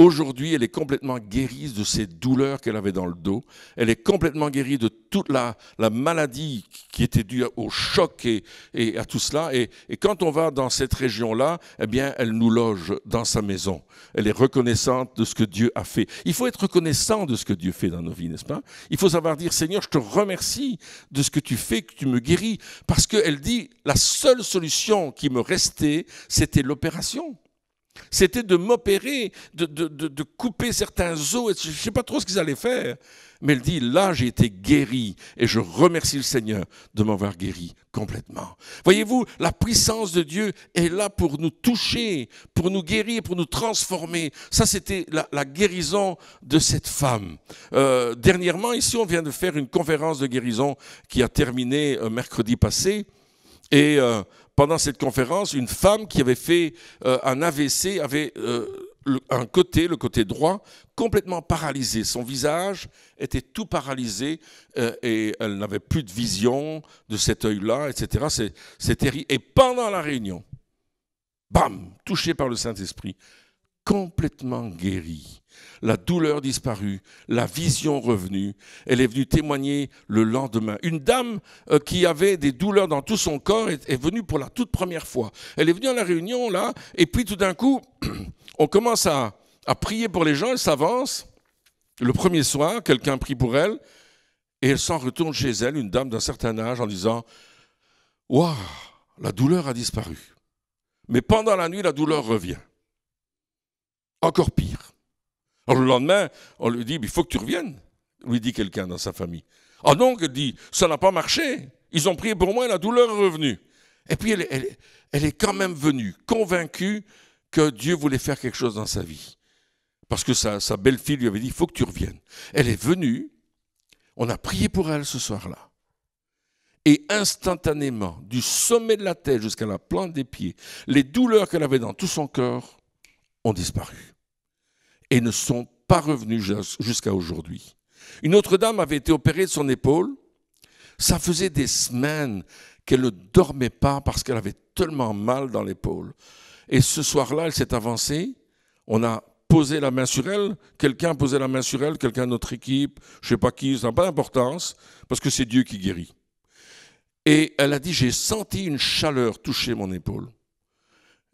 Aujourd'hui, elle est complètement guérie de ces douleurs qu'elle avait dans le dos. Elle est complètement guérie de toute la maladie qui était due au choc et à tout cela. Et quand on va dans cette région-là, eh bien, elle nous loge dans sa maison. Elle est reconnaissante de ce que Dieu a fait. Il faut être reconnaissant de ce que Dieu fait dans nos vies, n'est-ce pas? Il faut savoir dire, Seigneur, je te remercie de ce que tu fais, que tu me guéris. Parce qu'elle dit, la seule solution qui me restait, c'était l'opération. C'était de m'opérer, de couper certains os. Je ne sais pas trop ce qu'ils allaient faire. Mais elle dit, là, j'ai été guéri et je remercie le Seigneur de m'avoir guéri complètement. Voyez-vous, la puissance de Dieu est là pour nous toucher, pour nous guérir, pour nous transformer. Ça, c'était la guérison de cette femme. Dernièrement, ici, on vient de faire une conférence de guérison qui a terminé mercredi passé. Et pendant cette conférence, une femme qui avait fait un AVC avait le côté droit, complètement paralysé. Son visage était tout paralysé et elle n'avait plus de vision de cet œil-là, etc. C'est terrible. Et pendant la réunion, bam, touchée par le Saint-Esprit, complètement guérie. La douleur disparue, la vision revenue. Elle est venue témoigner le lendemain. Une dame qui avait des douleurs dans tout son corps est venue pour la toute première fois. Elle est venue à la réunion, là, et puis tout d'un coup, on commence à prier pour les gens, elle s'avance. Le premier soir, quelqu'un prie pour elle, et elle s'en retourne chez elle, une dame d'un certain âge, en disant « Waouh, la douleur a disparu. » Mais pendant la nuit, la douleur revient. Encore pire. Alors le lendemain, on lui dit, il faut que tu reviennes, lui dit quelqu'un dans sa famille. Ah non, elle dit, ça n'a pas marché. Ils ont prié pour moi et la douleur est revenue. Et puis elle est quand même venue, convaincue que Dieu voulait faire quelque chose dans sa vie. Parce que sa belle-fille lui avait dit, il faut que tu reviennes. Elle est venue, on a prié pour elle ce soir-là. Et instantanément, du sommet de la tête jusqu'à la plante des pieds, les douleurs qu'elle avait dans tout son corps ont disparu et ne sont pas revenues jusqu'à aujourd'hui. Une autre dame avait été opérée de son épaule. Ça faisait des semaines qu'elle ne dormait pas parce qu'elle avait tellement mal dans l'épaule. Et ce soir-là, elle s'est avancée. On a posé la main sur elle. Quelqu'un a posé la main sur elle, quelqu'un de notre équipe, je ne sais pas qui, ça n'a pas d'importance, parce que c'est Dieu qui guérit. Et elle a dit, j'ai senti une chaleur toucher mon épaule.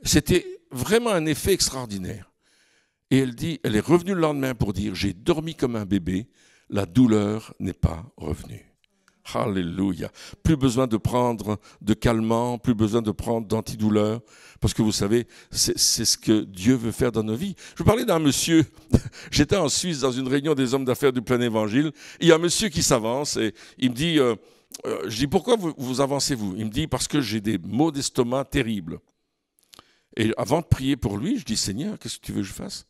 C'était vraiment un effet extraordinaire. Et elle dit, elle est revenue le lendemain pour dire, j'ai dormi comme un bébé, la douleur n'est pas revenue. Alléluia. Plus besoin de prendre de calmants, plus besoin de prendre d'antidouleurs, parce que vous savez, c'est ce que Dieu veut faire dans nos vies. Je parlais d'un monsieur, j'étais en Suisse dans une réunion des hommes d'affaires du plein évangile, il y a un monsieur qui s'avance et il me dit, je dis, pourquoi vous avancez-vous? Il me dit, parce que j'ai des maux d'estomac terribles. Et avant de prier pour lui, je dis, Seigneur, qu'est-ce que tu veux que je fasse?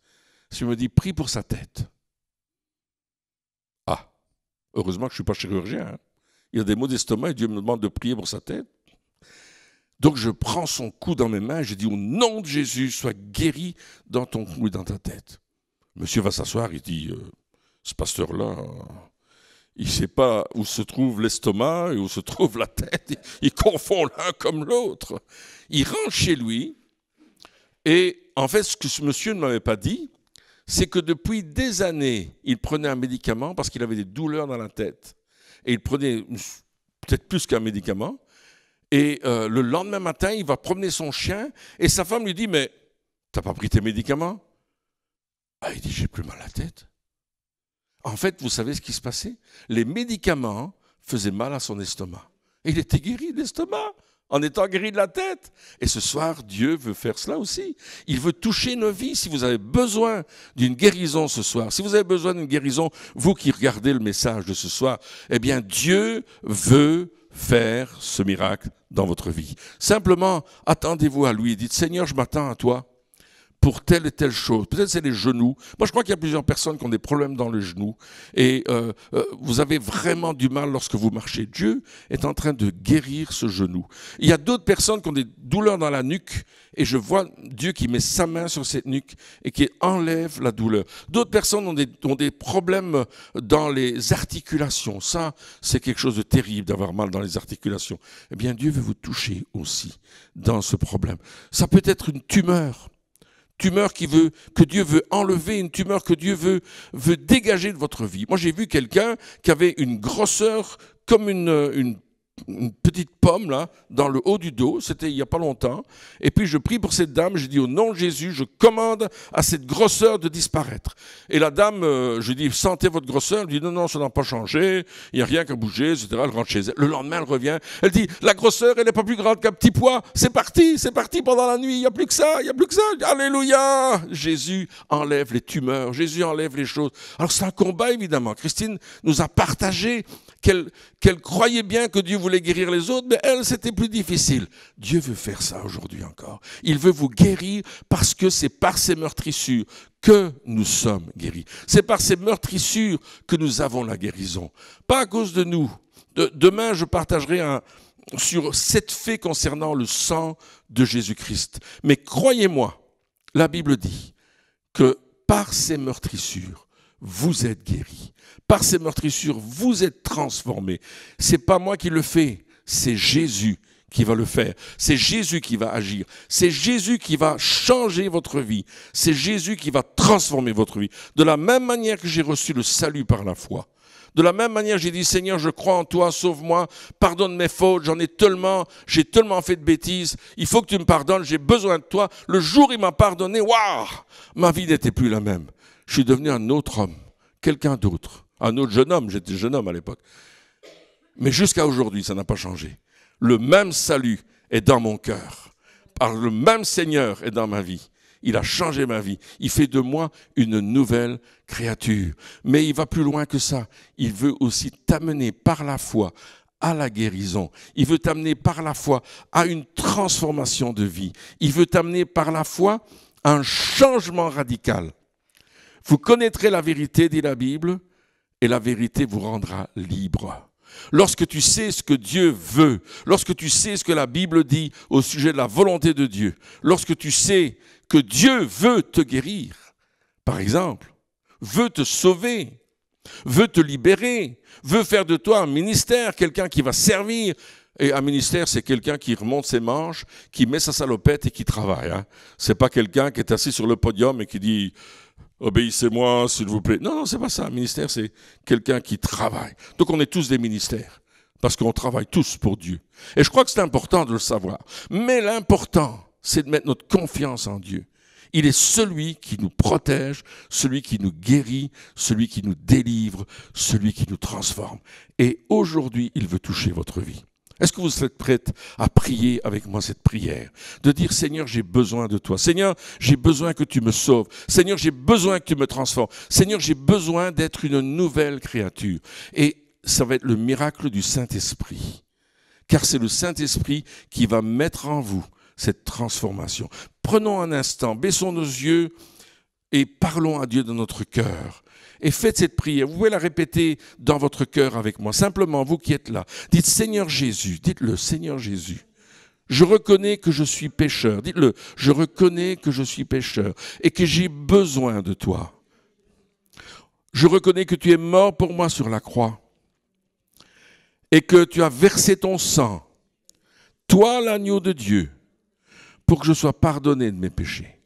Il me dit, prie pour sa tête. Ah, heureusement que je ne suis pas chirurgien. Hein. Il y a des maux d'estomac et Dieu me demande de prier pour sa tête. Donc je prends son cou dans mes mains et je dis, au nom de Jésus, sois guéri dans ton cou et dans ta tête. Monsieur va s'asseoir, il dit, ce pasteur-là, il ne sait pas où se trouve l'estomac et où se trouve la tête. Il confond l'un comme l'autre. Il rentre chez lui. Et en fait, ce que ce monsieur ne m'avait pas dit, c'est que depuis des années, il prenait un médicament parce qu'il avait des douleurs dans la tête. Et il prenait peut-être plus qu'un médicament. Et le lendemain matin, il va promener son chien et sa femme lui dit, mais t'as pas pris tes médicaments? Ah, il dit, j'ai plus mal à la tête. En fait, vous savez ce qui se passait? Les médicaments faisaient mal à son estomac. Et il était guéri de l'estomac en étant guéri de la tête. Et ce soir, Dieu veut faire cela aussi. Il veut toucher nos vies. Si vous avez besoin d'une guérison ce soir, si vous avez besoin d'une guérison, vous qui regardez le message de ce soir, eh bien, Dieu veut faire ce miracle dans votre vie. Simplement, attendez-vous à lui et dites, Seigneur, je m'attends à toi pour telle et telle chose. Peut-être c'est les genoux. Moi, je crois qu'il y a plusieurs personnes qui ont des problèmes dans les genoux. Et vous avez vraiment du mal lorsque vous marchez. Dieu est en train de guérir ce genou. Il y a d'autres personnes qui ont des douleurs dans la nuque. Et je vois Dieu qui met sa main sur cette nuque et qui enlève la douleur. D'autres personnes ont des problèmes dans les articulations. Ça, c'est quelque chose de terrible d'avoir mal dans les articulations. Eh bien, Dieu veut vous toucher aussi dans ce problème. Ça peut être une tumeur. tumeur que Dieu veut enlever, une tumeur que Dieu veut dégager de votre vie. Moi, j'ai vu quelqu'un qui avait une grosseur comme une petite pomme là, dans le haut du dos, c'était il n'y a pas longtemps, et puis je prie pour cette dame, j'ai dit au nom de Jésus, je commande à cette grosseur de disparaître. Et la dame, je dis, sentez votre grosseur, elle dit non, ça n'a pas changé, il n'y a rien qu'à bouger, etc. Elle rentre chez elle, le lendemain elle revient, elle dit, la grosseur elle n'est pas plus grande qu'un petit pois, c'est parti pendant la nuit, il n'y a plus que ça, alléluia. Jésus enlève les tumeurs, Jésus enlève les choses. Alors c'est un combat évidemment, Christine nous a partagé qu'elle croyait bien que Dieu voulait guérir les autres, mais elle, c'était plus difficile. Dieu veut faire ça aujourd'hui encore. Il veut vous guérir parce que c'est par ces meurtrissures que nous sommes guéris. C'est par ces meurtrissures que nous avons la guérison. Pas à cause de nous. Demain, je partagerai sur 7 faits concernant le sang de Jésus-Christ. Mais croyez-moi, la Bible dit que par ces meurtrissures, vous êtes guéris. Par ces meurtrissures, vous êtes transformés. C'est pas moi qui le fais, c'est Jésus qui va le faire. C'est Jésus qui va agir. C'est Jésus qui va changer votre vie. C'est Jésus qui va transformer votre vie. De la même manière que j'ai reçu le salut par la foi. De la même manière, j'ai dit, Seigneur, je crois en toi, sauve-moi, pardonne mes fautes, j'ai tellement fait de bêtises, il faut que tu me pardonnes, j'ai besoin de toi. Le jour où il m'a pardonné, waouh, ma vie n'était plus la même. Je suis devenu un autre homme, quelqu'un d'autre. Un autre jeune homme, j'étais jeune homme à l'époque. Mais jusqu'à aujourd'hui, ça n'a pas changé. Le même salut est dans mon cœur. Le même Seigneur est dans ma vie. Il a changé ma vie. Il fait de moi une nouvelle créature. Mais il va plus loin que ça. Il veut aussi t'amener par la foi à la guérison. Il veut t'amener par la foi à une transformation de vie. Il veut t'amener par la foi à un changement radical. Vous connaîtrez la vérité, dit la Bible, et la vérité vous rendra libre. Lorsque tu sais ce que Dieu veut, lorsque tu sais ce que la Bible dit au sujet de la volonté de Dieu, lorsque tu sais que Dieu veut te guérir, par exemple, veut te sauver, veut te libérer, veut faire de toi un ministère, quelqu'un qui va servir. Et un ministère, c'est quelqu'un qui remonte ses manches, qui met sa salopette et qui travaille. C'est pas quelqu'un qui est assis sur le podium et qui dit « Obéissez-moi, s'il vous plaît ». Non, c'est pas ça. Un ministère, c'est quelqu'un qui travaille. Donc on est tous des ministères, parce qu'on travaille tous pour Dieu. Et je crois que c'est important de le savoir. Mais l'important, c'est de mettre notre confiance en Dieu. Il est celui qui nous protège, celui qui nous guérit, celui qui nous délivre, celui qui nous transforme. Et aujourd'hui, il veut toucher votre vie. Est-ce que vous êtes prête à prier avec moi cette prière? De dire, Seigneur, j'ai besoin de toi. Seigneur, j'ai besoin que tu me sauves. Seigneur, j'ai besoin que tu me transformes. Seigneur, j'ai besoin d'être une nouvelle créature. Et ça va être le miracle du Saint-Esprit. Car c'est le Saint-Esprit qui va mettre en vous cette transformation. Prenons un instant, baissons nos yeux et parlons à Dieu dans notre cœur. Et faites cette prière. Vous pouvez la répéter dans votre cœur avec moi. Simplement, vous qui êtes là, dites Seigneur Jésus, dites-le, Seigneur Jésus. Je reconnais que je suis pécheur. Dites-le, je reconnais que je suis pécheur et que j'ai besoin de toi. Je reconnais que tu es mort pour moi sur la croix et que tu as versé ton sang, toi l'agneau de Dieu, pour que je sois pardonné de mes péchés.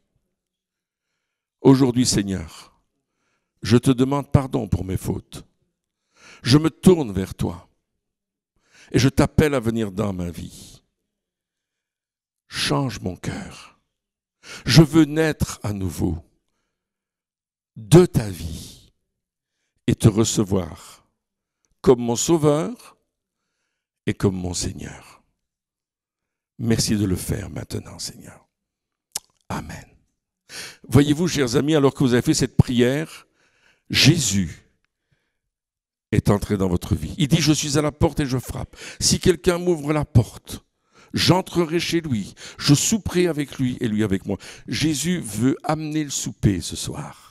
Aujourd'hui, Seigneur, je te demande pardon pour mes fautes. Je me tourne vers toi et je t'appelle à venir dans ma vie. Change mon cœur. Je veux naître à nouveau de ta vie et te recevoir comme mon Sauveur et comme mon Seigneur. Merci de le faire maintenant, Seigneur. Amen. Voyez-vous, chers amis, alors que vous avez fait cette prière, Jésus est entré dans votre vie. Il dit, je suis à la porte et je frappe. Si quelqu'un m'ouvre la porte, j'entrerai chez lui, je souperai avec lui et lui avec moi. Jésus veut amener le souper ce soir.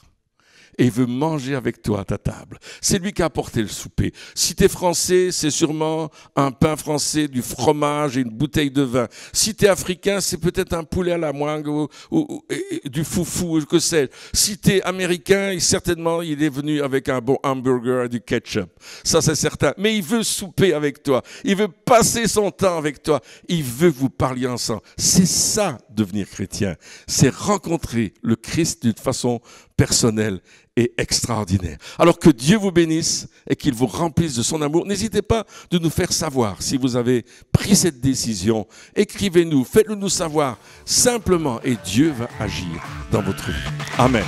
Et il veut manger avec toi à ta table. C'est lui qui a apporté le souper. Si tu es français, c'est sûrement un pain français, du fromage et une bouteille de vin. Si tu es africain, c'est peut-être un poulet à la moingue ou du foufou, que sais-je. Si tu es américain, certainement, il est venu avec un bon hamburger et du ketchup. Ça, c'est certain. Mais il veut souper avec toi. Il veut passer son temps avec toi. Il veut que vous parliez ensemble. C'est ça de devenir chrétien. C'est rencontrer le Christ d'une façon personnelle et extraordinaire. Alors que Dieu vous bénisse et qu'il vous remplisse de son amour. N'hésitez pas de nous faire savoir si vous avez pris cette décision. Écrivez-nous, faites-le nous savoir simplement et Dieu va agir dans votre vie. Amen.